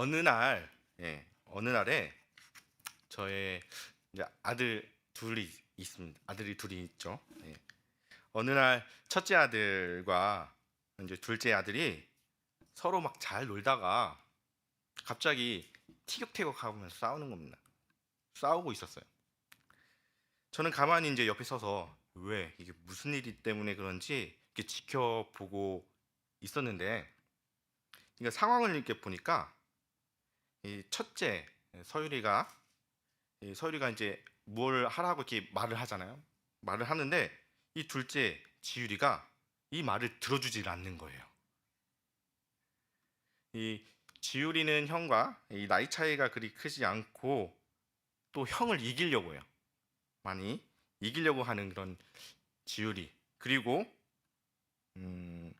어느 날에 저의 이제 아들 둘이 있습니다. 아들이 둘이 있죠. 예. 어느 날 첫째 아들과 이제 둘째 아들이 서로 막 잘 놀다가 갑자기 티격태격하면서 싸우는 겁니다. 싸우고 있었어요. 저는 가만히 이제 옆에 서서 왜 이게 무슨 일이 때문에 그런지 이렇게 지켜보고 있었는데, 그러니까 상황을 이렇게 보니까 이 첫째 서유리가 서유리가 이제 뭘 하라고 이렇게 말을 하잖아요. 말을 하는데 이 둘째 지유리가 이 말을 들어주질 않는 거예요. 이 지유리는 형과 이 나이 차이가 그리 크지 않고 또 형을 이기려고 해요. 많이 이기려고 하는 그런 지유리. 그리고 음,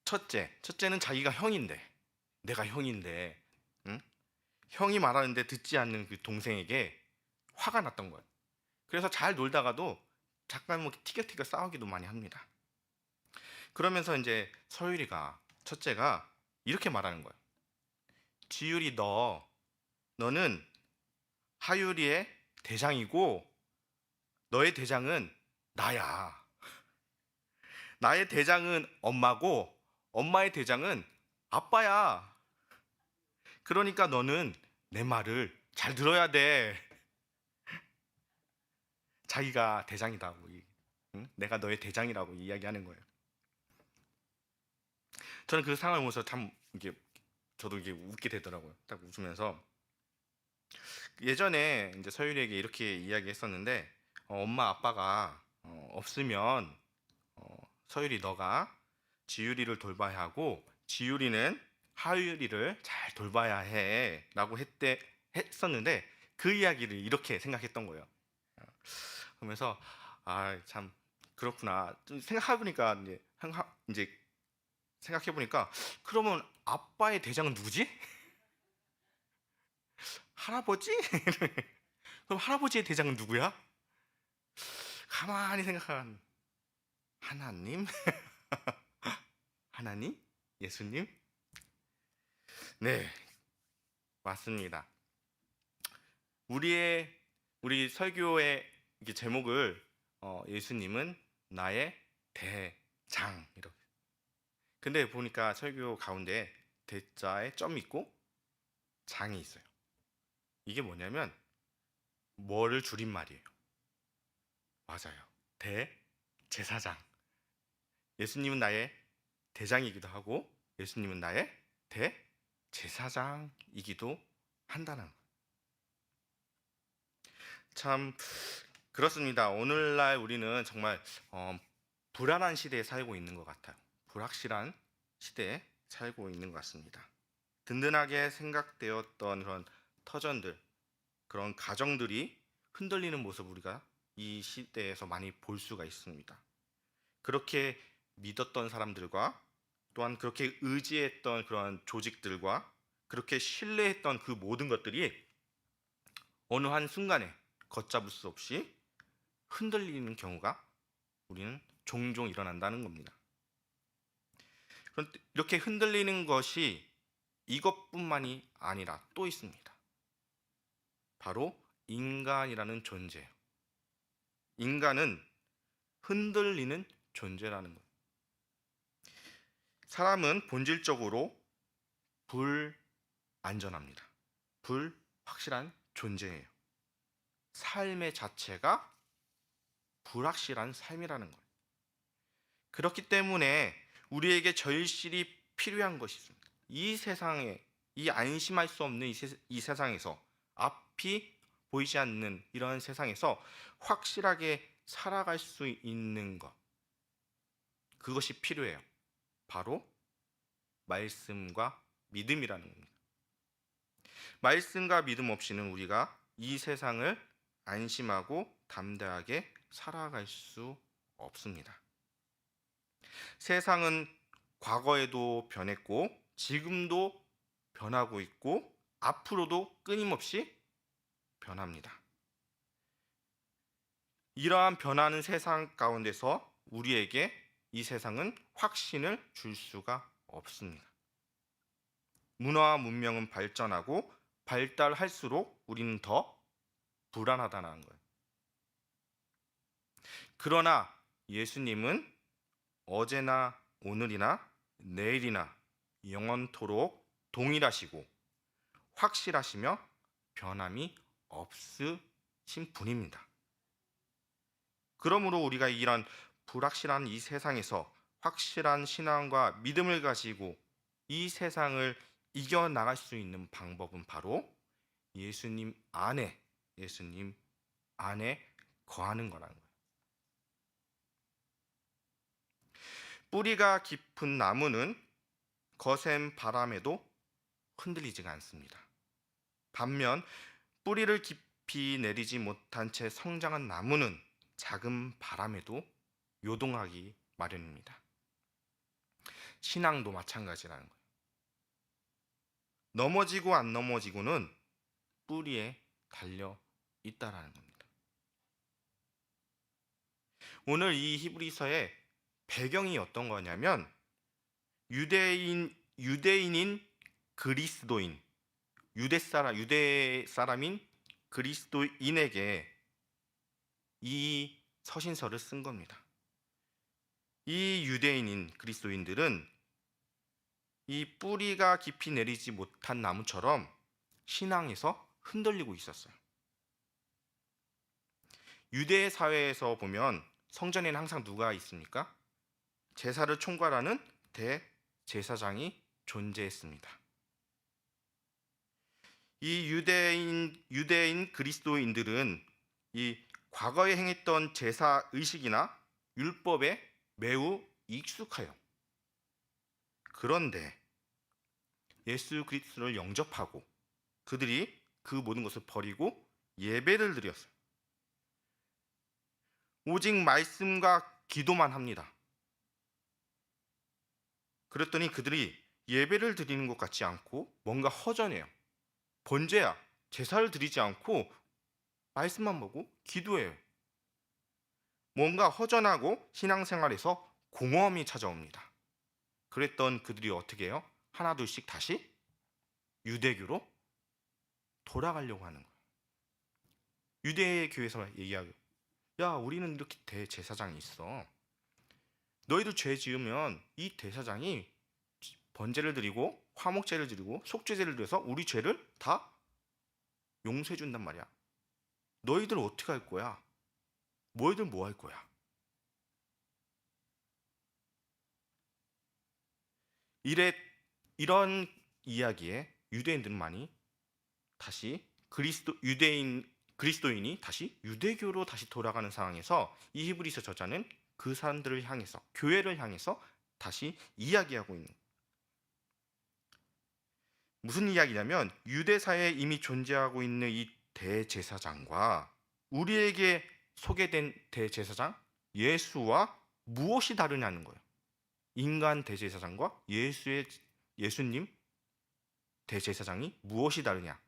첫째는 자기가 형인데, 내가 형인데, 응? 형이 말하는데 듣지 않는 그 동생에게 화가 났던 거예요. 그래서 잘 놀다가도 잠깐 뭐 티격태격 싸우기도 많이 합니다. 그러면서 이제 서유리가 첫째가 이렇게 말하는 거예요. 지유리, 너는 하유리의 대장이고 너의 대장은 나야. 나의 대장은 엄마고 엄마의 대장은 아빠야. 그러니까 너는 내 말을 잘 들어야 돼. 자기가 대장이라고, 응? 내가 너의 대장이라고 이야기하는 거예요. 저는 그 상황을 보면서 참 이게 저도 이게 웃게 되더라고요. 딱 웃으면서 예전에 이제 서유리에게 이렇게 이야기했었는데, 엄마 아빠가 없으면 서유리 너가 지유리를 돌봐야 하고 지유리는 하유리를 잘 돌봐야 해라고 했었는데 그 이야기를 이렇게 생각했던 거예요. 그러면서 참 그렇구나. 좀 생각해보니까 이제 생각해보니까 그러면 아빠의 대장은 누구지? 할아버지? 그럼 할아버지의 대장은 누구야? 가만히 생각한 하나님? 하나님? 예수님? 네, 맞습니다. 우리 설교의 이렇게 제목을 예수님은 나의 대장 이렇게. 근데 보니까 설교 가운데 대자에 점 있고 장이 있어요. 이게 뭐냐면 뭐를 줄임말이에요. 맞아요. 대제사장. 예수님은 나의 대장이기도 하고 예수님은 나의 대제사장이기도 한다는 거예요. 참 그렇습니다. 오늘날 우리는 정말 불안한 시대에 살고 있는 것 같아요. 불확실한 시대에 살고 있는 것 같습니다. 든든하게 생각되었던 그런 터전들, 그런 가정들이 흔들리는 모습 우리가 이 시대에서 많이 볼 수가 있습니다. 그렇게 믿었던 사람들과 또한 그렇게 의지했던 그런 조직들과 그렇게 신뢰했던 그 모든 것들이 어느 한 순간에 걷잡을 수 없이 흔들리는 경우가 우리는 종종 일어난다는 겁니다. 그런데 이렇게 흔들리는 것이 이것뿐만이 아니라 또 있습니다. 바로 인간이라는 존재예요. 인간은 흔들리는 존재라는 거예요. 사람은 본질적으로 불안전합니다. 불확실한 존재예요. 삶의 자체가 불확실한 삶이라는 거예요. 그렇기 때문에 우리에게 절실히 필요한 것이 있습니다. 이 세상에, 이 안심할 수 없는 이 세상에서, 앞이 보이지 않는 이런 세상에서 확실하게 살아갈 수 있는 것, 그것이 필요해요. 바로 말씀과 믿음이라는 겁니다. 말씀과 믿음 없이는 우리가 이 세상을 안심하고 담대하게 살아갈 수 없습니다. 세상은 과거에도 변했고 지금도 변하고 있고 앞으로도 끊임없이 변합니다. 이러한 변하는 세상 가운데서 우리에게 이 세상은 확신을 줄 수가 없습니다. 문화와 문명은 발전하고 발달할수록 우리는 더 불안하다는 거예요. 그러나 예수님은 어제나 오늘이나 내일이나 영원토록 동일하시고 확실하시며 변함이 없으신 분입니다. 그러므로 우리가 이런 불확실한 이 세상에서 확실한 신앙과 믿음을 가지고 이 세상을 이겨나갈 수 있는 방법은 바로 예수님 안에 거하는 거라는 거예요. 뿌리가 깊은 나무는 거센 바람에도 흔들리지가 않습니다. 반면 뿌리를 깊이 내리지 못한 채 성장한 나무는 작은 바람에도 요동하기 마련입니다. 신앙도 마찬가지라는 거예요. 넘어지고 안 넘어지고는 뿌리에 달려 있다라는 겁니다. 오늘 이 히브리서의 배경이 어떤 거냐면 유대인인 그리스도인, 유대 사람인 그리스도인에게 이 서신서를 쓴 겁니다. 이 유대인인 그리스도인들은 이 뿌리가 깊이 내리지 못한 나무처럼 신앙에서 흔들리고 있었어요. 유대 사회에서 보면 성전에는 항상 누가 있습니까? 제사를 총괄하는 대제사장이 존재했습니다. 이 유대인 그리스도인들은 이 과거에 행했던 제사 의식이나 율법에 매우 익숙해요. 그런데 예수 그리스도를 영접하고 그들이 그 모든 것을 버리고 예배를 드렸어요. 오직 말씀과 기도만 합니다. 그랬더니 그들이 예배를 드리는 것 같지 않고 뭔가 허전해요. 번제야, 제사를 드리지 않고 말씀만 보고 기도해요. 뭔가 허전하고 신앙생활에서 공허함이 찾아옵니다. 그랬던 그들이 어떻게 해요? 하나둘씩 다시 유대교로 돌아가려고 하는 거예요. 유대 교회에서 얘기하고, 야, 우리는 이렇게 대제사장이 있어. 너희들 죄 지으면 이 대사장이 번제를 드리고 화목제를 드리고 속죄제를 드려서 우리 죄를 다 용서해 준단 말이야. 너희들 어떻게 할 거야? 너희들 뭐 할 거야? 이런 이야기에 유대인들은 많이 다시 그리스도인이 다시 유대교로 다시 돌아가는 상황에서 이 히브리서 저자는 그 사람들을 향해서, 교회를 향해서 다시 이야기하고 있는, 무슨 이야기냐면 유대사에 이미 존재하고 있는 이 대제사장과 우리에게 소개된 대제사장 예수와 무엇이 다르냐는 거예요. 인간 대제사장과 예수님 대제사장이 무엇이 다르냐,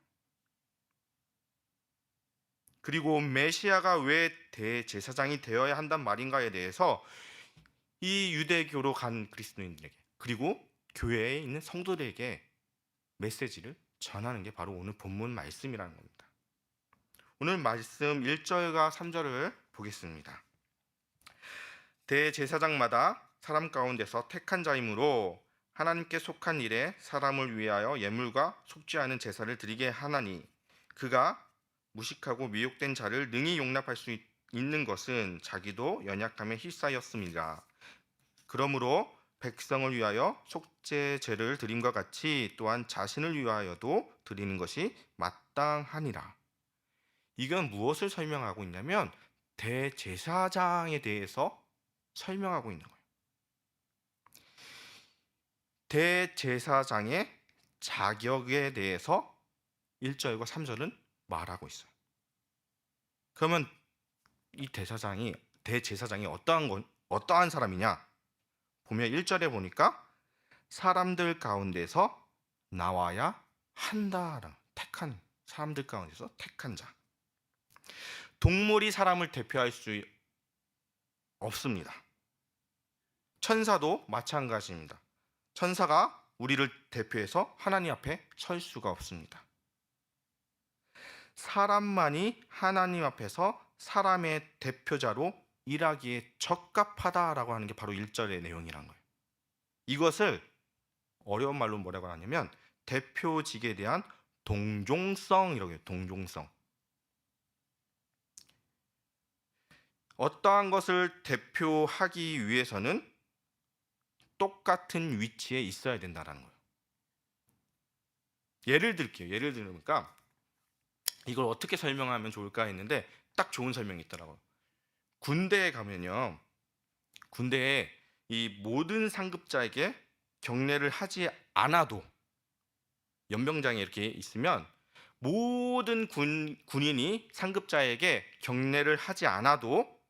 그리고 메시아가 왜 대제사장이 되어야 한단 말인가에 대해서 이 유대교로 간 그리스도인들에게 그리고 교회에 있는 성도들에게 메시지를 전하는 게 바로 오늘 본문 말씀이라는 겁니다. 오늘 말씀 1절과 3절을 보겠습니다. 대제사장마다 사람 가운데서 택한 자이므로 하나님께 속한 일에 사람을 위하여 예물과 속지 않은 제사를 드리게 하나니 그가 무식하고 미혹된 자를 능히 용납할 수 있는 것은 자기도 연약함에 휩싸였습니다. 그러므로 백성을 위하여 속죄제를 드림과 같이 또한 자신을 위하여도 드리는 것이 마땅하니라. 이건 무엇을 설명하고 있냐면 대제사장에 대해서 설명하고 있는 거예요. 대제사장의 자격에 대해서 1절과 3절은 말하고 있어요. 그러면 이 대제사장이 어떠한 사람이냐? 보면 1절에 보니까 사람들 가운데서 나와야 한다라는, 택한 사람들 가운데서 택한 자. 동물이 사람을 대표할 수 없습니다. 천사도 마찬가지입니다. 천사가 우리를 대표해서 하나님 앞에 설 수가 없습니다. 사람만이 하나님 앞에서 사람의 대표자로 일하기에 적합하다라고 하는 게 바로 1절의 내용이란 거예요. 이것을 어려운 말로 뭐라고 하냐면 대표직에 대한 동종성이라고 해요. 동종성. 어떠한 것을 대표하기 위해서는 똑같은 위치에 있어야 된다는 거예요. 예를 들게요. 예를 들으니까 이걸 어떻게 설명하면 좋을까 했는데 딱 좋은 설명이 있더라고요. 군대에 가면요. 군대에 이 모든 상급자에게 경례를 하지 않아도 연병장에 이렇게 있으면 모든 군인이 상급자에게 경례를 하지 않아도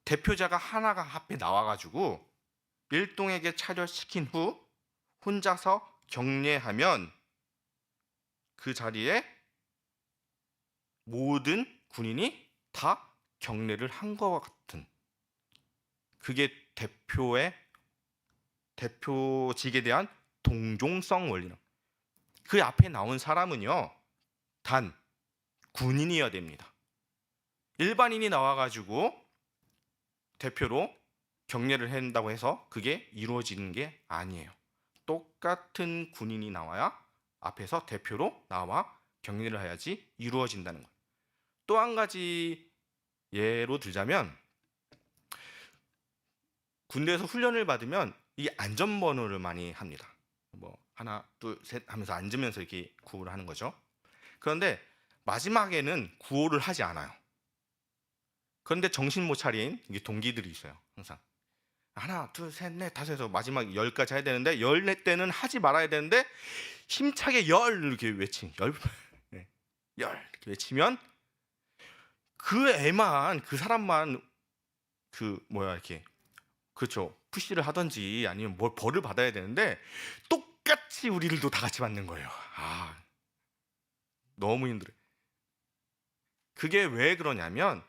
대표자가 하나가 앞에 나와가지고 일동에게 차려시킨 후 혼자서 경례하면 그 자리에 모든 군인이 다 경례를 한 것과 같은, 그게 대표직에 대한 동종성 원리는, 그 앞에 나온 사람은요 단 군인이어야 됩니다. 일반인이 나와가지고 대표로 경례를 한다고 해서 그게 이루어지는 게 아니에요. 똑같은 군인이 나와야 앞에서 대표로 나와 경례를 해야지 이루어진다는 거예요. 또 한 가지 예로 들자면 군대에서 훈련을 받으면 이 안전번호를 많이 합니다. 뭐 하나 둘 셋 하면서 앉으면서 이렇게 구호를 하는 거죠. 그런데 마지막에는 구호를 하지 않아요. 그런데 정신 못 차린 동기들이 있어요. 항상 하나 둘 셋 넷 다섯 해서 마지막 10까지 해야 되는데 14때는 하지 말아야 되는데 힘차게 열 이렇게 외친 열 네. 열 이렇게 외치면 그 사람만 이렇게 그렇죠, 푸시를 하든지 아니면 뭘 벌을 받아야 되는데 똑같이 우리들도 다 같이 받는 거예요. 너무 힘들어요. 그게 왜 그러냐면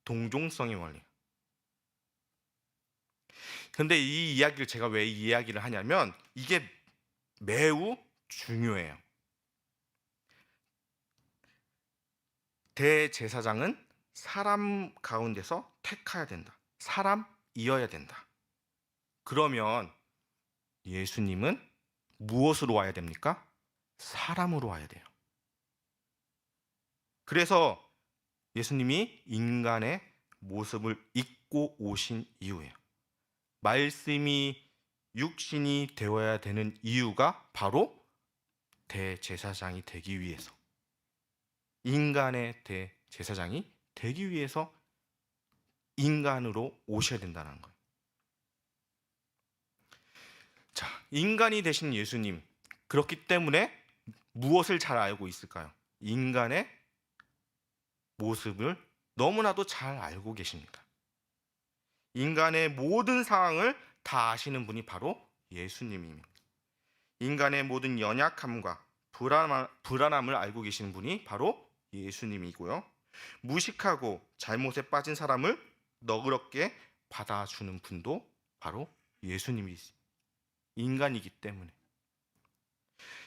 동종성의 원리. 근데 이 이야기를 제가 왜 이 이야기를 하냐면 이게 매우 중요해요. 대제사장은 사람 가운데서 택해야 된다. 사람이어야 된다. 그러면 예수님은 무엇으로 와야 됩니까? 사람으로 와야 돼요. 그래서 예수님이 인간의 모습을 입고 오신 이유예요. 말씀이 육신이 되어야 되는 이유가 바로 대제사장이 되기 위해서, 인간의 대제사장이 되기 위해서 인간으로 오셔야 된다는 거예요. 자, 인간이 되신 예수님, 그렇기 때문에 무엇을 잘 알고 있을까요? 인간의 모습을 너무나도 잘 알고 계십니다. 인간의 모든 상황을 다 아시는 분이 바로 예수님입니다. 인간의 모든 연약함과 불안함을 알고 계시는 분이 바로 예수님이고요. 무식하고 잘못에 빠진 사람을 너그럽게 받아주는 분도 바로 예수님이시, 인간이기 때문에.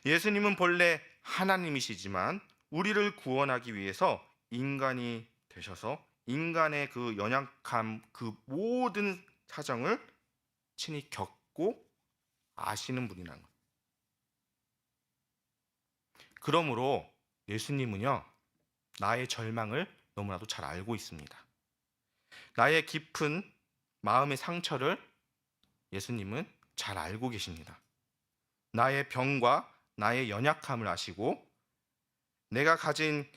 예수님은 본래 하나님이시지만 우리를 구원하기 위해서 인간이 되셔서 인간의 그 연약함, 그 모든 사정을 친히 겪고 아시는 분이라는 거예요. 그러므로 예수님은요, 나의 절망을 너무나도 잘 알고 있습니다. 나의 깊은 마음의 상처를 예수님은 잘 알고 계십니다. 나의 병과 나의 연약함을 아시고 내가 가진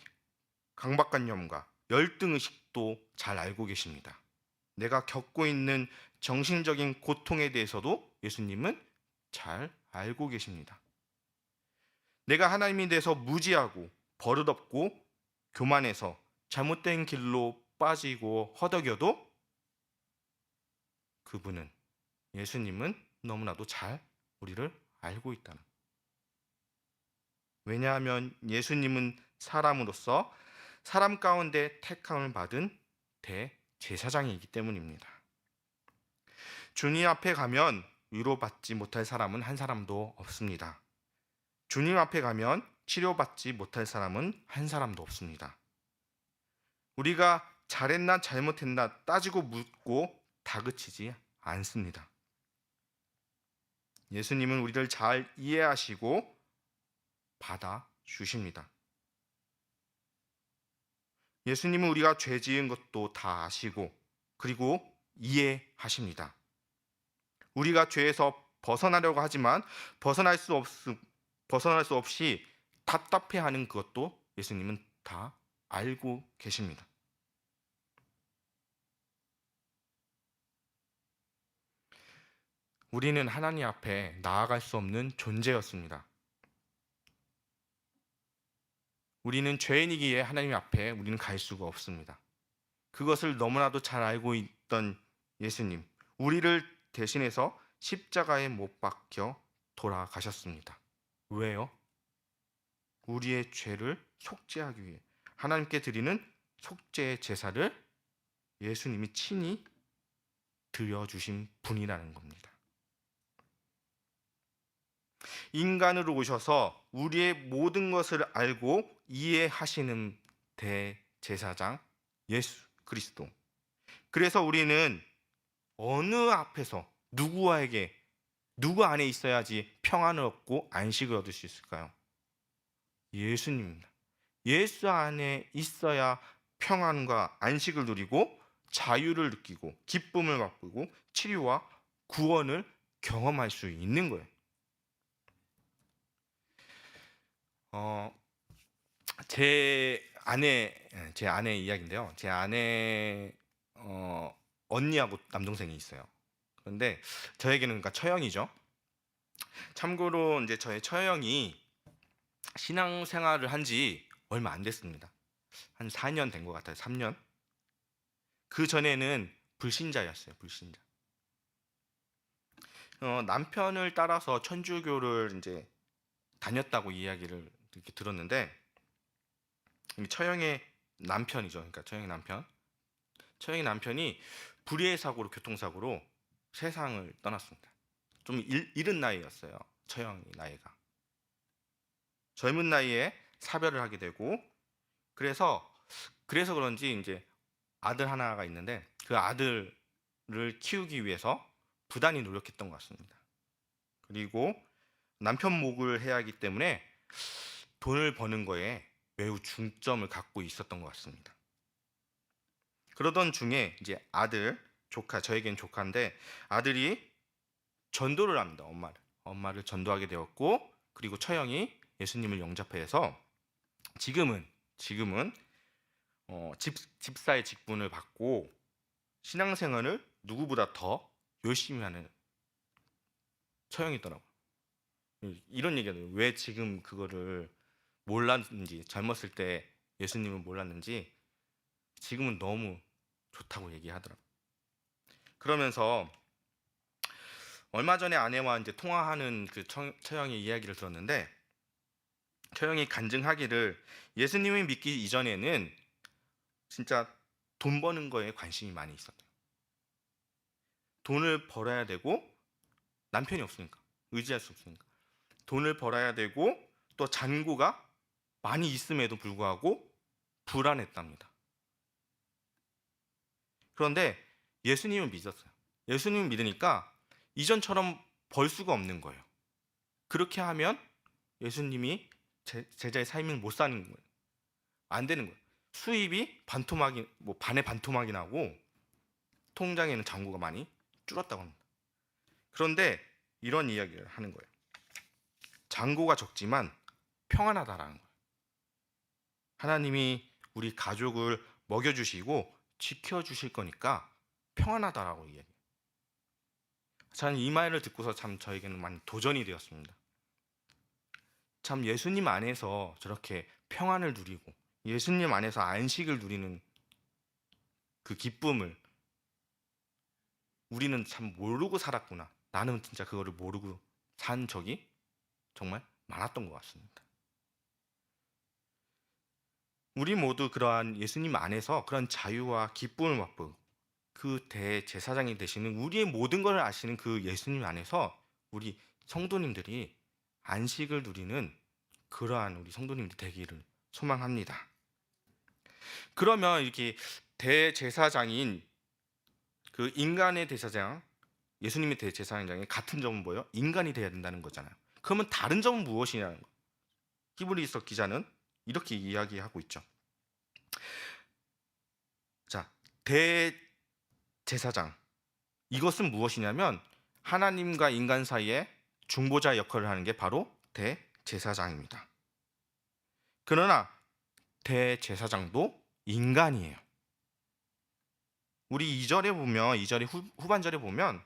강박관념과 열등의식도 잘 알고 계십니다. 내가 겪고 있는 정신적인 고통에 대해서도 예수님은 잘 알고 계십니다. 내가 하나님에 대해서 무지하고 버릇없고 교만해서 잘못된 길로 빠지고 허덕여도 그분은, 예수님은 너무나도 잘 우리를 알고 있다는. 왜냐하면 예수님은 사람으로서 사람 가운데 택함을 받은 대제사장이기 때문입니다. 주님 앞에 가면 위로받지 못할 사람은 한 사람도 없습니다. 주님 앞에 가면 치료받지 못할 사람은 한 사람도 없습니다. 우리가 잘했나 잘못했나 따지고 묻고 다그치지 않습니다. 예수님은 우리를 잘 이해하시고 받아주십니다. 예수님은 우리가 죄 지은 것도 다 아시고 그리고 이해하십니다. 우리가 죄에서 벗어나려고 하지만 벗어날 수 없이 답답해하는 그것도 예수님은 다 알고 계십니다. 우리는 하나님 앞에 나아갈 수 없는 존재였습니다. 우리는 죄인이기에 하나님 앞에 우리는 갈 수가 없습니다. 그것을 너무나도 잘 알고 있던 예수님, 우리를 대신해서 십자가에 못 박혀 돌아가셨습니다. 왜요? 우리의 죄를 속죄하기 위해 하나님께 드리는 속죄의 제사를 예수님이 친히 드려주신 분이라는 겁니다. 인간으로 오셔서 우리의 모든 것을 알고 이해하시는 대제사장 예수 그리스도. 그래서 우리는 어느 앞에서 누구 안에 있어야지 평안을 얻고 안식을 얻을 수 있을까요? 예수님입니다. 예수 안에 있어야 평안과 안식을 누리고 자유를 느끼고 기쁨을 맛보고 치료와 구원을 경험할 수 있는 거예요. 제 아내 이야기인데요. 제 아내 언니하고 남동생이 있어요. 그런데 저에게는 그러니까 처형이죠. 참고로 이제 저의 처형이 신앙생활을 한 지 얼마 안 됐습니다. 한 4년 된 것 같아요. 3년. 그 전에는 불신자였어요. 불신자. 남편을 따라서 천주교를 이제 다녔다고 이야기를 이렇게 들었는데 처형의 남편이죠. 그러니까 처형의 남편이 불의의 사고로 교통사고로 세상을 떠났습니다. 좀 이른 나이였어요. 처형의 나이가. 젊은 나이에 사별을 하게 되고 그래서 그런지 이제 아들 하나가 있는데 그 아들을 키우기 위해서 부단히 노력했던 것 같습니다. 그리고 남편 목을 해야 하기 때문에 돈을 버는 거에 매우 중점을 갖고 있었던 것 같습니다. 그러던 중에 이제 아들, 조카, 저에겐 조카인데 아들이 전도를 합니다. 엄마를 전도하게 되었고 그리고 처형이 예수님을 영접해서 지금은 집사의 직분을 받고 신앙생활을 누구보다 더 열심히 하는 처형이더라고요. 이런 얘기하는 왜 지금 그거를 몰랐는지 젊었을 때 예수님을 몰랐는지 지금은 너무 좋다고 얘기하더라고요. 그러면서 얼마 전에 아내와 이제 통화하는 그 처형의 이야기를 들었는데 처형이 간증하기를 예수님을 믿기 이전에는 진짜 돈 버는 거에 관심이 많이 있었대요. 돈을 벌어야 되고 남편이 없으니까 의지할 수 없으니까 돈을 벌어야 되고 또 잔고가 많이 있음에도 불구하고 불안했답니다. 그런데 예수님을 믿었어요. 예수님을 믿으니까 이전처럼 벌 수가 없는 거예요. 그렇게 하면 예수님이 제자의 삶을 못 사는 거예요. 안 되는 거예요. 수입이 반에 반토막이 나고 통장에는 잔고가 많이 줄었다고 합니다. 그런데 이런 이야기를 하는 거예요. 잔고가 적지만 평안하다라는 거예요. 하나님이 우리 가족을 먹여주시고 지켜주실 거니까 평안하다라고 이야기해요. 저는 이 말을 듣고서 참 저에게는 많이 도전이 되었습니다. 참 예수님 안에서 저렇게 평안을 누리고 예수님 안에서 안식을 누리는 그 기쁨을 우리는 참 모르고 살았구나. 나는 진짜 그거를 모르고 산 적이 정말 많았던 것 같습니다. 우리 모두 그러한 예수님 안에서 그런 자유와 기쁨을 맛보고 그 대제사장이 되시는 우리의 모든 것을 아시는 그 예수님 안에서 우리 성도님들이 안식을 누리는 그러한 우리 성도님들 되기를 소망합니다. 그러면 이렇게 대제사장인 그 인간의 대제사장, 예수님의 대제사장의 같은 점은 뭐예요? 인간이 돼야 된다는 거잖아요. 그러면 다른 점은 무엇이냐는 거. 히브리서 기자는 이렇게 이야기하고 있죠. 자, 대제사장, 이것은 무엇이냐면 하나님과 인간 사이에 중보자 역할을 하는 게 바로 대제사장입니다. 그러나 대제사장도 인간이에요. 우리 2절에 보면, 2절의 후반절에 보면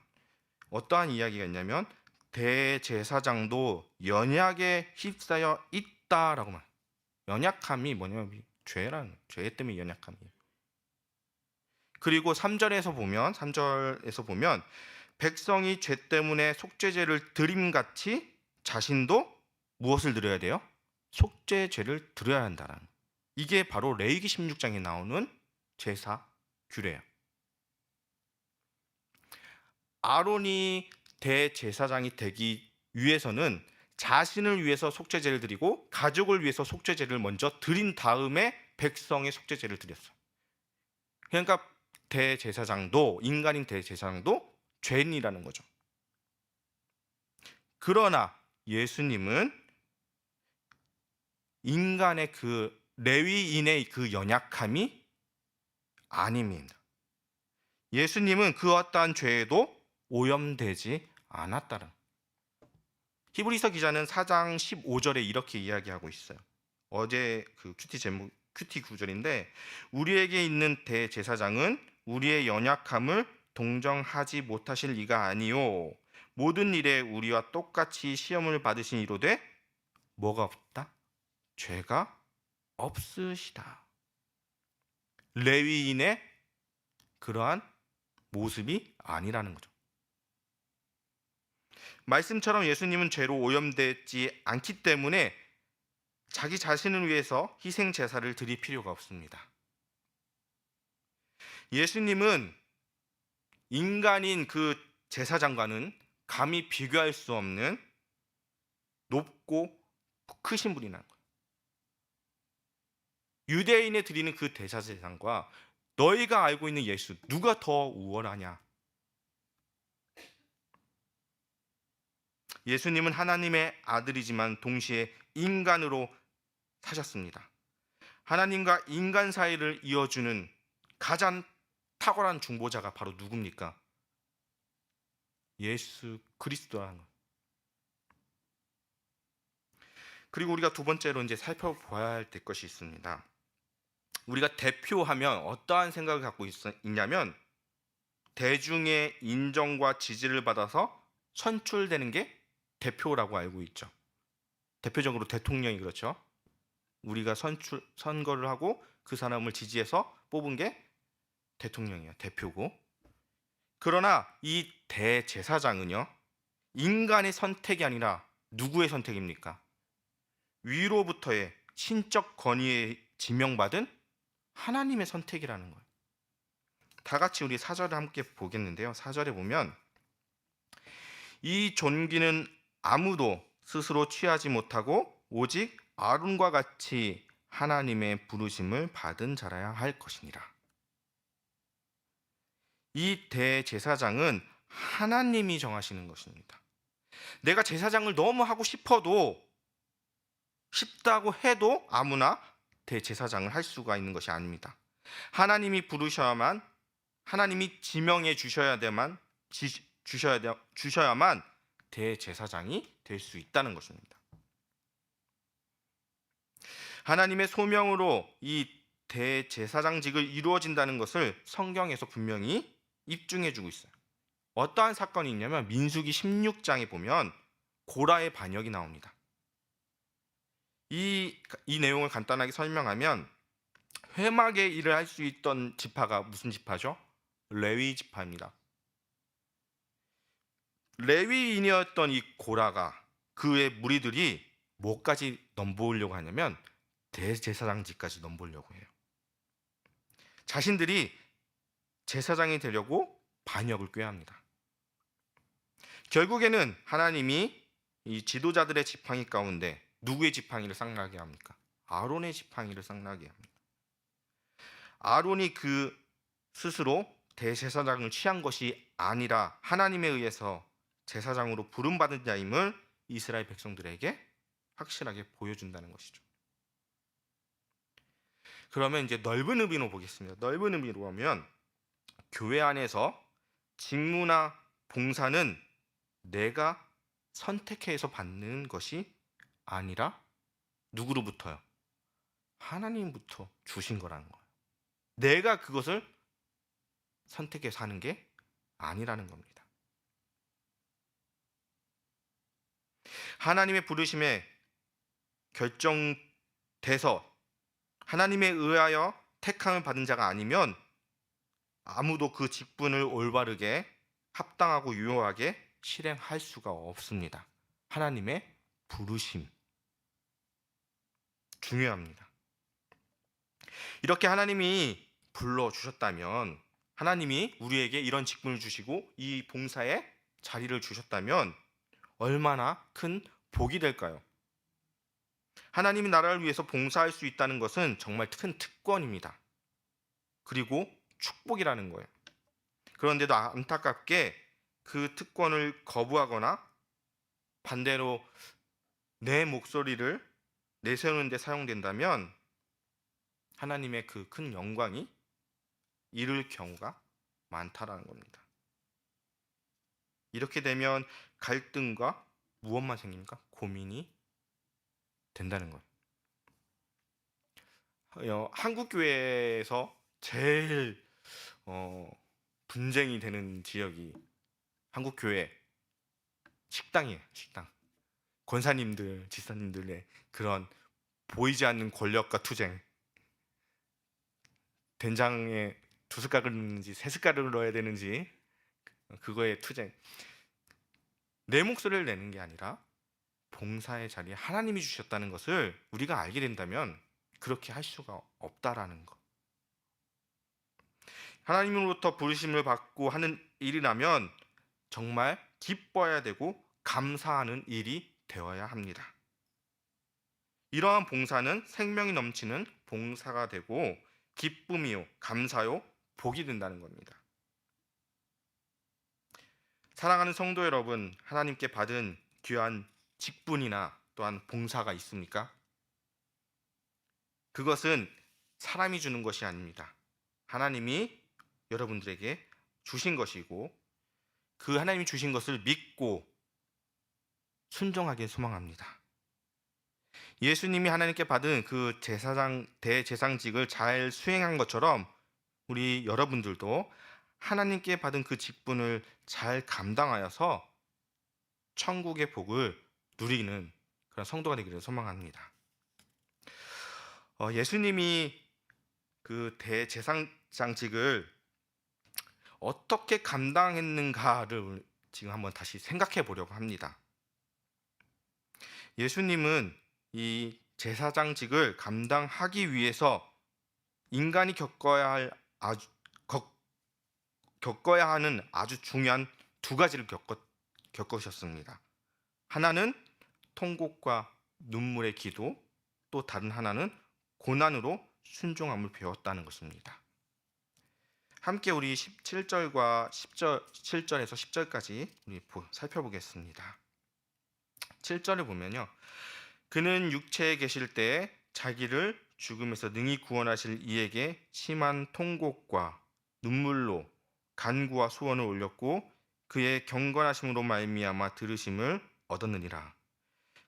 어떠한 이야기가 있냐면 대제사장도 연약에 휩싸여 있다라고 말. 연약함이 뭐냐면 죄 때문에 연약함이에요. 그리고 3절에서 보면 백성이 죄 때문에 속죄제를 드림같이 자신도 무엇을 드려야 돼요? 속죄제를 드려야 한다라는. 이게 바로 레위기 16장에 나오는 제사 규례예요. 아론이 대제사장이 되기 위해서는 자신을 위해서 속죄제를 드리고 가족을 위해서 속죄제를 먼저 드린 다음에 백성의 속죄제를 드렸어요. 그러니까 대제사장도, 인간인 대제사장도 죄인이라는 거죠. 그러나 예수님은 인간의 그 레위인의 그 연약함이 아닙니다. 예수님은 그 어떠한 죄에도 오염되지 않았다는. 히브리서 기자는 4장 15절에 이렇게 이야기하고 있어요. 어제 그 큐티 구절인데, 우리에게 있는 대제사장은 우리의 연약함을 동정하지 못하실 이가 아니요 모든 일에 우리와 똑같이 시험을 받으신 이로되 뭐가 없다? 죄가 없으시다. 레위인의 그러한 모습이 아니라는 거죠. 말씀처럼 예수님은 죄로 오염되지 않기 때문에 자기 자신을 위해서 희생 제사를 드릴 필요가 없습니다. 예수님은 인간인 그 제사장과는 감히 비교할 수 없는 높고 크신 분이라는 거예요. 유대인에 드리는 그 대제사장과 너희가 알고 있는 예수, 누가 더 우월하냐? 예수님은 하나님의 아들이지만 동시에 인간으로 사셨습니다. 하나님과 인간 사이를 이어주는 가장 탁월한 중보자가 바로 누굽니까? 예수 그리스도라는 거예요. 그리고 우리가 두 번째로 이제 살펴봐야 될 것이 있습니다. 우리가 대표하면 어떠한 생각을 갖고 있냐면 대중의 인정과 지지를 받아서 선출되는 게 대표라고 알고 있죠. 대표적으로 대통령이 그렇죠. 우리가 선거를 하고 그 사람을 지지해서 뽑은 게 대통령이에요. 대표고. 그러나 이 대제사장은요, 인간의 선택이 아니라 누구의 선택입니까? 위로부터의 신적 권위에 지명받은 하나님의 선택이라는 거예요. 다 같이 우리 4절을 함께 보겠는데요. 4절에 보면 이 존귀는 아무도 스스로 취하지 못하고 오직 아론과 같이 하나님의 부르심을 받은 자라야 할 것이니라. 이 대제사장은 하나님이 정하시는 것입니다. 내가 제사장을 너무 하고 싶다고 해도 아무나 대제사장을 할 수가 있는 것이 아닙니다. 하나님이 부르셔야만, 하나님이 지명해 주셔야만 대제사장이 될 수 있다는 것입니다. 하나님의 소명으로 이 대제사장직을 이루어진다는 것을 성경에서 분명히 입증해 주고 있어요. 어떠한 사건이 있냐면 민수기 16장에 보면 고라의 반역이 나옵니다. 이 내용을 간단하게 설명하면 회막의 일을 할 수 있던 지파가 무슨 지파죠? 레위 지파입니다. 레위인이었던 이 고라가 그의 무리들이 뭐까지 넘보려고 하냐면 대제사장직까지 넘보려고 해요. 자신들이 제사장이 되려고 반역을 꾀합니다. 결국에는 하나님이 이 지도자들의 지팡이 가운데 누구의 지팡이를 쌍나게 합니까? 아론의 지팡이를 쌍나게 합니다. 아론이 그 스스로 대제사장을 취한 것이 아니라 하나님에 의해서 제사장으로 부름받은 자임을 이스라엘 백성들에게 확실하게 보여준다는 것이죠. 그러면 이제 넓은 의미로 보겠습니다. 넓은 의미로 하면 교회 안에서 직무나 봉사는 내가 선택해서 받는 것이 아니라 누구로부터요? 하나님부터 주신 거라는 거예요. 내가 그것을 선택해서 하는 게 아니라는 겁니다. 하나님의 부르심에 결정돼서 하나님에 의하여 택함을 받은 자가 아니면 아무도 그 직분을 올바르게 합당하고 유효하게 실행할 수가 없습니다. 하나님의 부르심 중요합니다. 이렇게 하나님이 불러주셨다면, 하나님이 우리에게 이런 직분을 주시고 이 봉사에 자리를 주셨다면 얼마나 큰 복이 될까요? 하나님이 나라를 위해서 봉사할 수 있다는 것은 정말 큰 특권입니다. 그리고 축복이라는 거예요. 그런데도 안타깝게 그 특권을 거부하거나 반대로 내 목소리를 내세우는 데 사용된다면 하나님의 그 큰 영광이 이를 경우가 많다라는 겁니다. 이렇게 되면 갈등과 무엇만 생깁니까? 고민이 된다는 거예요. 한국 교회에서 제일 분쟁이 되는 지역이 한국 교회 식당이에요. 식당. 권사님들, 지사님들의 그런 보이지 않는 권력과 투쟁. 된장에 2숟가락을 넣는지 3숟가락을 넣어야 되는지 그거의 투쟁. 내 목소리를 내는 게 아니라 봉사의 자리에 하나님이 주셨다는 것을 우리가 알게 된다면 그렇게 할 수가 없다라는 것. 하나님으로부터 부르심을 받고 하는 일이라면 정말 기뻐해야 되고 감사하는 일이 되어야 합니다. 이러한 봉사는 생명이 넘치는 봉사가 되고 기쁨이요, 감사요, 복이 된다는 겁니다. 사랑하는 성도 여러분, 하나님께 받은 귀한 직분이나 또한 봉사가 있습니까? 그것은 사람이 주는 것이 아닙니다. 하나님이 여러분들에게 주신 것이고 그 하나님이 주신 것을 믿고 순종하길 소망합니다. 예수님이 하나님께 받은 그 대제사장직을 잘 수행한 것처럼 우리 여러분들도 하나님께 받은 그 직분을 잘 감당하여서 천국의 복을 누리는 그런 성도가 되기를 소망합니다. 예수님이 그 대제사장직을 어떻게 감당했는가를 지금 한번 다시 생각해 보려고 합니다. 예수님은 이 제사장직을 감당하기 위해서 인간이 겪어야 하는 아주 중요한 2가지를 겪으셨습니다. 하나는 통곡과 눈물의 기도, 또 다른 하나는 고난으로 순종함을 배웠다는 것입니다. 함께 우리 7절과 7절에서 10절까지 우리 살펴보겠습니다. 7절을 보면요. 그는 육체에 계실 때 자기를 죽음에서 능히 구원하실 이에게 심한 통곡과 눈물로 간구와 소원을 올렸고 그의 경건하심으로 말미암아 들으심을 얻었느니라.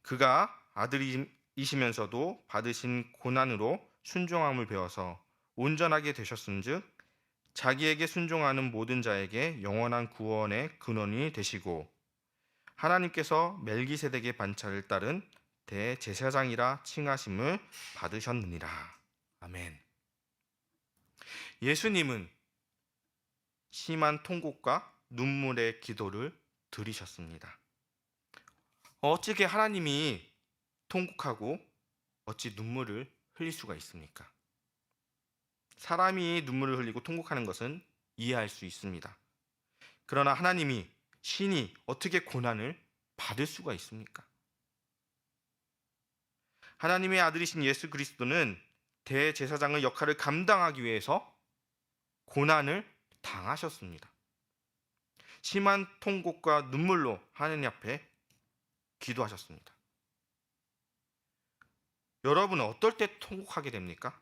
그가 아들이시면서도 받으신 고난으로 순종함을 배워서 온전하게 되셨은즉 자기에게 순종하는 모든 자에게 영원한 구원의 근원이 되시고 하나님께서 멜기세덱의 반차를 따른 대제사장이라 칭하심을 받으셨느니라. 아멘. 예수님은 심한 통곡과 눈물의 기도를 드리셨습니다. 어찌게 하나님이 통곡하고 어찌 눈물을 흘릴 수가 있습니까? 사람이 눈물을 흘리고 통곡하는 것은 이해할 수 있습니다. 그러나 하나님이, 신이 어떻게 고난을 받을 수가 있습니까? 하나님의 아들이신 예수 그리스도는 대제사장의 역할을 감당하기 위해서 고난을 당하셨습니다. 심한 통곡과 눈물로 하나님 앞에 기도하셨습니다. 여러분은 어떨 때 통곡하게 됩니까?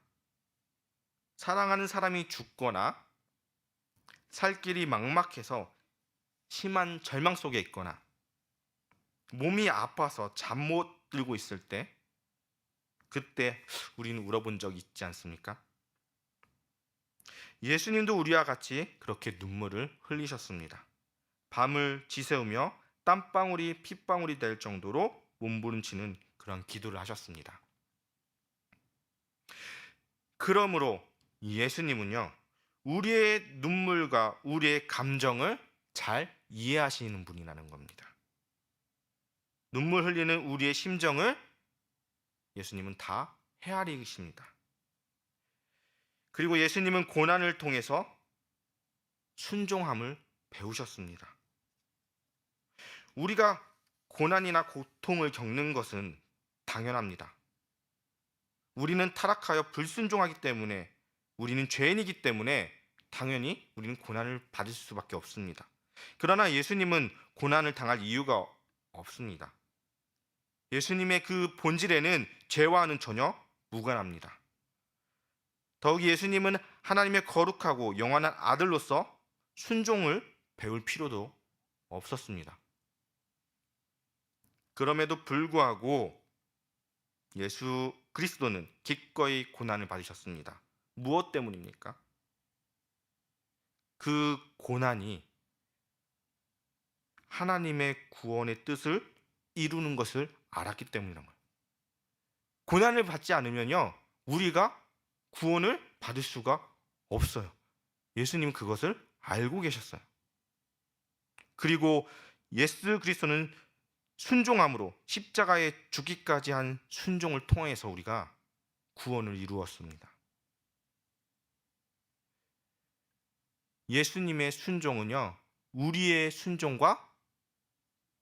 사랑하는 사람이 죽거나 살 길이 막막해서 심한 절망 속에 있거나 몸이 아파서 잠 못 들고 있을 때, 그때 우리는 울어본 적 있지 않습니까? 예수님도 우리와 같이 그렇게 눈물을 흘리셨습니다. 밤을 지새우며 땀방울이 핏방울이 될 정도로 몸부림치는 그런 기도를 하셨습니다. 그러므로 예수님은요, 우리의 눈물과 우리의 감정을 잘 이해하시는 분이라는 겁니다. 눈물 흘리는 우리의 심정을 예수님은 다 헤아리십니다. 그리고 예수님은 고난을 통해서 순종함을 배우셨습니다. 우리가 고난이나 고통을 겪는 것은 당연합니다. 우리는 타락하여 불순종하기 때문에, 우리는 죄인이기 때문에 당연히 우리는 고난을 받을 수밖에 없습니다. 그러나 예수님은 고난을 당할 이유가 없습니다. 예수님의 그 본질에는 죄와는 전혀 무관합니다. 더욱 예수님은 하나님의 거룩하고 영원한 아들로서 순종을 배울 필요도 없었습니다. 그럼에도 불구하고 예수 그리스도는 기꺼이 고난을 받으셨습니다. 무엇 때문입니까? 그 고난이 하나님의 구원의 뜻을 이루는 것을 알았기 때문이란 거예요. 고난을 받지 않으면요, 우리가 구원을 받을 수가 없어요. 예수님은 그것을 알고 계셨어요. 그리고 예수 그리스도는 순종함으로 십자가에 죽기까지 한 순종을 통해서 우리가 구원을 이루었습니다. 예수님의 순종은요, 우리의 순종과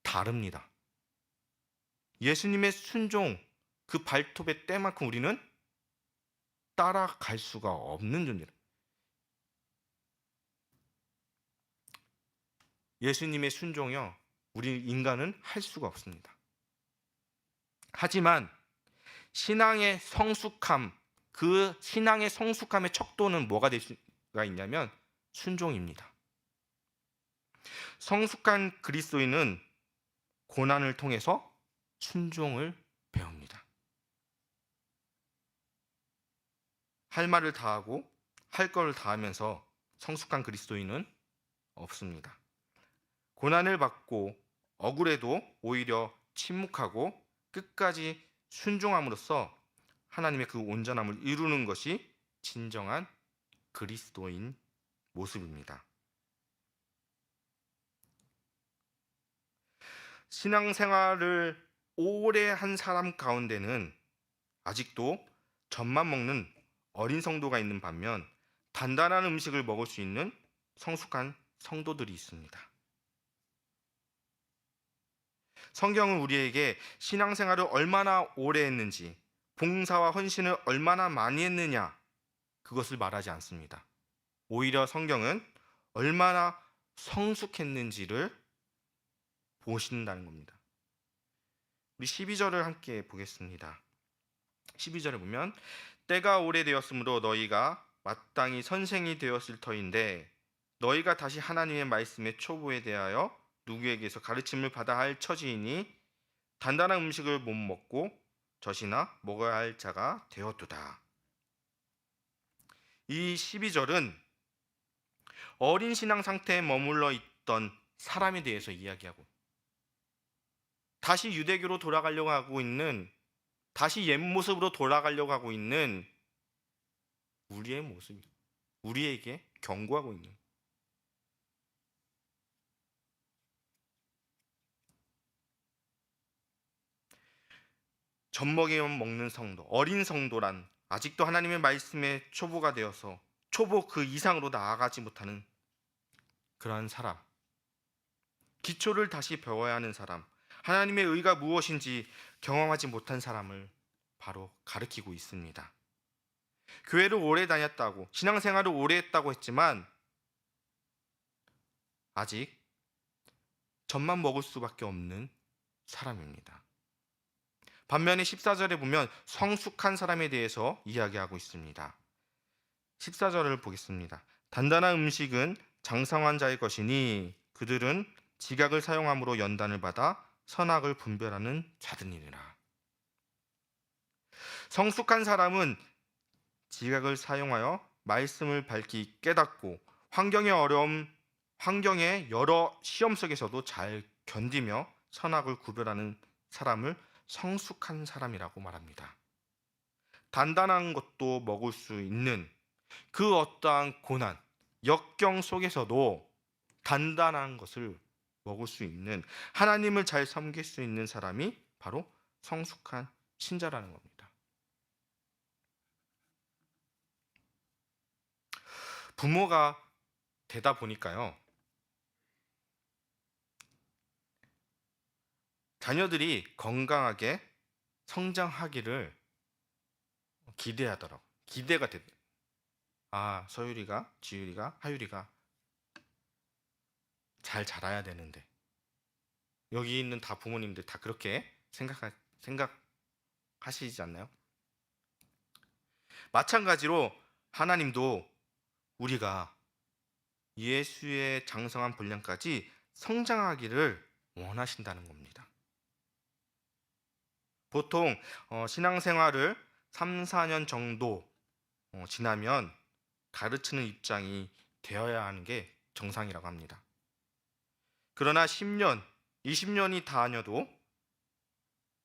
다릅니다. 예수님의 순종, 그 발톱의 때만큼 우리는 따라갈 수가 없는 존재예요. 예수님의 순종이요, 우리 인간은 할 수가 없습니다. 하지만 신앙의 성숙함, 그 신앙의 성숙함의 척도는 뭐가 될 수가 있냐면 순종입니다. 성숙한 그리스도인은 고난을 통해서 순종을 배웁니다. 할 말을 다하고 할 것을 다하면서 성숙한 그리스도인은 없습니다. 고난을 받고 억울해도 오히려 침묵하고 끝까지 순종함으로써 하나님의 그 온전함을 이루는 것이 진정한 그리스도인 모습입니다. 신앙생활을 오래 한 사람 가운데는 아직도 젖만 먹는 어린 성도가 있는 반면 단단한 음식을 먹을 수 있는 성숙한 성도들이 있습니다. 성경은 우리에게 신앙생활을 얼마나 오래 했는지, 봉사와 헌신을 얼마나 많이 했느냐, 그것을 말하지 않습니다. 오히려 성경은 얼마나 성숙했는지를 보신다는 겁니다. 우리 12절을 함께 보겠습니다. 12절에 보면 때가 오래되었으므로 너희가 마땅히 선생이 되었을 터인데 너희가 다시 하나님의 말씀의 초보에 대하여 누구에게서 가르침을 받아야 할 처지이니 단단한 음식을 못 먹고 젖이나 먹어야 할 자가 되었도다. 이 12절은 어린 신앙 상태에 머물러 있던 사람에 대해서 이야기하고 다시 유대교로 돌아가려고 하고 있는, 다시 옛 모습으로 돌아가려고 하고 있는 우리의 모습, 우리에게 경고하고 있는, 젖먹이만 먹는 성도, 어린 성도란 아직도 하나님의 말씀의 초보가 되어서 초보 그 이상으로 나아가지 못하는 그러한 사람, 기초를 다시 배워야 하는 사람, 하나님의 의가 무엇인지 경험하지 못한 사람을 바로 가리키고 있습니다. 교회를 오래 다녔다고, 신앙생활을 오래 했다고 했지만 아직 젖만 먹을 수밖에 없는 사람입니다. 반면에 14절에 보면 성숙한 사람에 대해서 이야기하고 있습니다. 14절을 보겠습니다. 단단한 음식은 장성한 자의 것이니 그들은 지각을 사용함으로 연단을 받아 선악을 분별하는 자들이니라. 성숙한 사람은 지각을 사용하여 말씀을 밝히 깨닫고 환경의 여러 시험 속에서도 잘 견디며 선악을 구별하는 사람을 성숙한 사람이라고 말합니다. 단단한 것도 먹을 수 있는 그 어떠한 고난, 역경 속에서도 단단한 것을 먹을 수 있는, 하나님을 잘 섬길 수 있는 사람이 바로 성숙한 신자라는 겁니다. 부모가 되다 보니까요, 자녀들이 건강하게 성장하기를 기대하더라고. 기대가 되더라고. 아, 서유리가, 지유리가, 하유리가 잘 자라야 되는데. 여기 있는 다 부모님들 다 그렇게 생각하시지 않나요? 마찬가지로 하나님도 우리가 예수의 장성한 분량까지 성장하기를 원하신다는 겁니다. 보통 신앙생활을 3, 4년 정도 지나면 가르치는 입장이 되어야 하는 게 정상이라고 합니다. 그러나 10년, 20년이 다녀도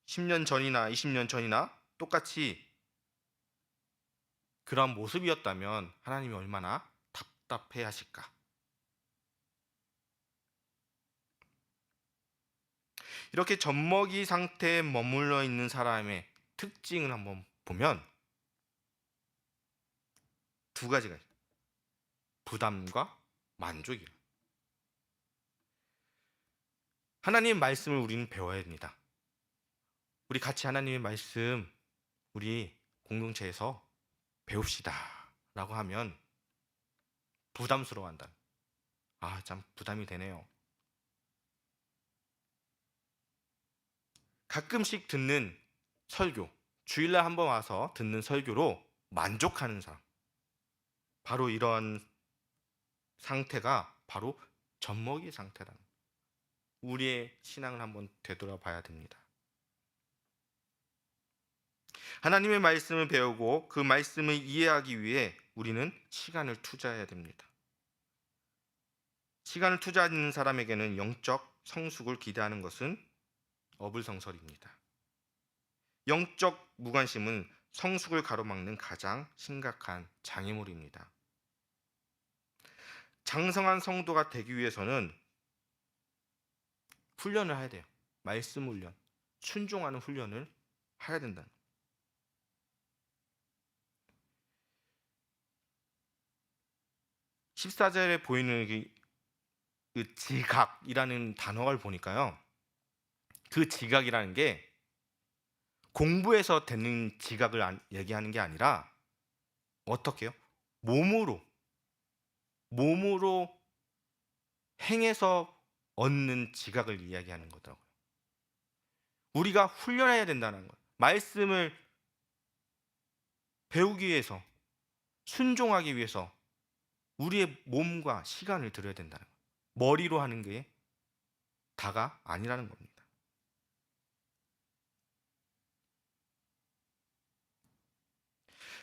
10년 전이나 20년 전이나 똑같이 그런 모습이었다면 하나님이 얼마나 답답해 하실까? 이렇게 젖먹이 상태에 머물러 있는 사람의 특징을 한번 보면 두 가지가 있어요. 부담과 만족이에요. 하나님의 말씀을 우리는 배워야 됩니다. 우리 같이 하나님의 말씀 우리 공동체에서 배웁시다 라고 하면 부담스러워한다. 아, 참 부담이 되네요. 가끔씩 듣는 설교, 주일날 한번 와서 듣는 설교로 만족하는 사람, 바로 이런 상태가 바로 젖먹이 상태라는 거예요. 우리의 신앙을 한번 되돌아봐야 됩니다. 하나님의 말씀을 배우고 그 말씀을 이해하기 위해 우리는 시간을 투자해야 됩니다. 시간을 투자하는 사람에게는 영적 성숙을 기대하는 것은 어불성설입니다. 영적 무관심은 성숙을 가로막는 가장 심각한 장애물입니다. 장성한 성도가 되기 위해서는 훈련을 해야 돼요. 말씀 훈련, 순종하는 훈련을 해야 된다는 거예요. 14절에 보이는 그 지각이라는 단어를 보니까요, 그 지각이라는 게 공부에서 되는 지각을 얘기하는 게 아니라 어떻게 해요? 몸으로 행해서 얻는 지각을 이야기하는 거더라고요. 우리가 훈련해야 된다는 거예요. 말씀을 배우기 위해서, 순종하기 위해서 우리의 몸과 시간을 들여야 된다는 거예요. 머리로 하는 게 다가 아니라는 겁니다.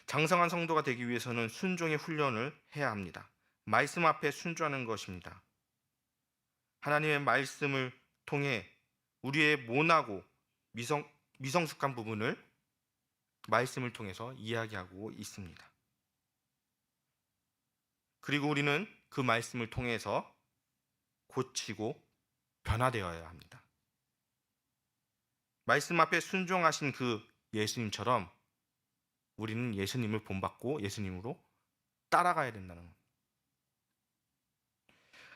장성한 성도가 되기 위해서는 순종의 훈련을 해야 합니다. 말씀 앞에 순종하는 것입니다. 하나님의 말씀을 통해 우리의 모나고 미성숙한 부분을 말씀을 통해서 이야기하고 있습니다. 그리고 우리는 그 말씀을 통해서 고치고 변화되어야 합니다. 말씀 앞에 순종하신 그 예수님처럼 우리는 예수님을 본받고 예수님으로 따라가야 된다는 겁니다.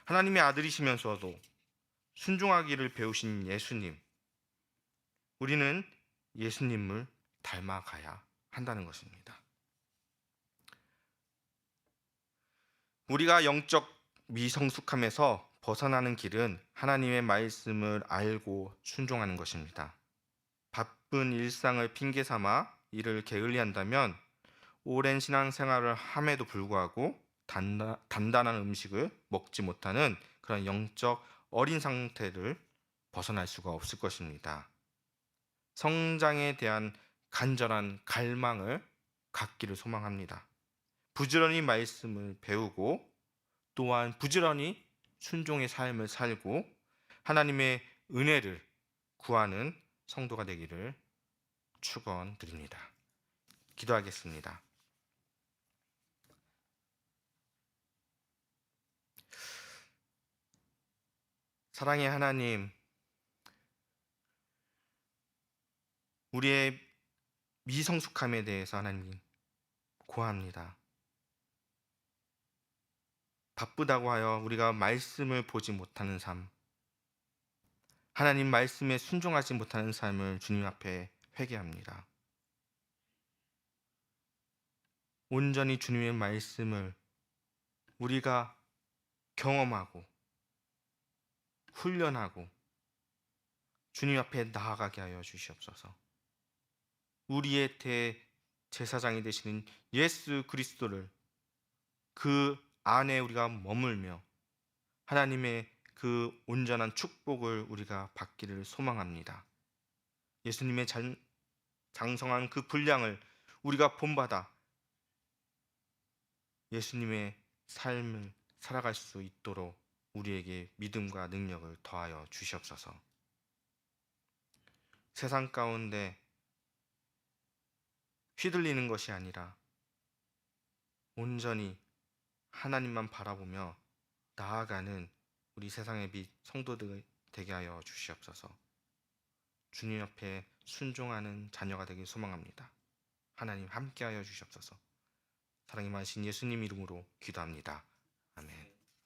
하나님의 아들이시면서도 순종하기를 배우신 예수님, 우리는 예수님을 닮아가야 한다는 것입니다. 우리가 영적 미성숙함에서 벗어나는 길은 하나님의 말씀을 알고 순종하는 것입니다. 바쁜 일상을 핑계 삼아 이를 게을리한다면 오랜 신앙생활을 함에도 불구하고 단단한 음식을 먹지 못하는 그런 영적 어린 상태를 벗어날 수가 없을 것입니다. 성장에 대한 간절한 갈망을 갖기를 소망합니다. 부지런히 말씀을 배우고 또한 부지런히 순종의 삶을 살고 하나님의 은혜를 구하는 성도가 되기를 축원드립니다. 기도하겠습니다. 사랑의 하나님, 우리의 미성숙함에 대해서 하나님 고합니다. 바쁘다고 하여 우리가 말씀을 보지 못하는 삶, 하나님 말씀에 순종하지 못하는 삶을 주님 앞에 회개합니다. 온전히 주님의 말씀을 우리가 경험하고 훈련하고 주님 앞에 나아가게 하여 주시옵소서. 우리의 대제사장이 되시는 예수 그리스도를 그 안에 우리가 머물며 하나님의 그 온전한 축복을 우리가 받기를 소망합니다. 예수님의 장성한 그 분량을 우리가 본받아 예수님의 삶을 살아갈 수 있도록 우리에게 믿음과 능력을 더하여 주시옵소서. 세상 가운데 휘둘리는 것이 아니라 온전히 하나님만 바라보며 나아가는 우리 세상의 빛 성도들 되게 하여 주시옵소서. 주님 앞에 순종하는 자녀가 되길 소망합니다. 하나님 함께하여 주시옵소서. 사랑이 많으신 예수님 이름으로 기도합니다. 아멘.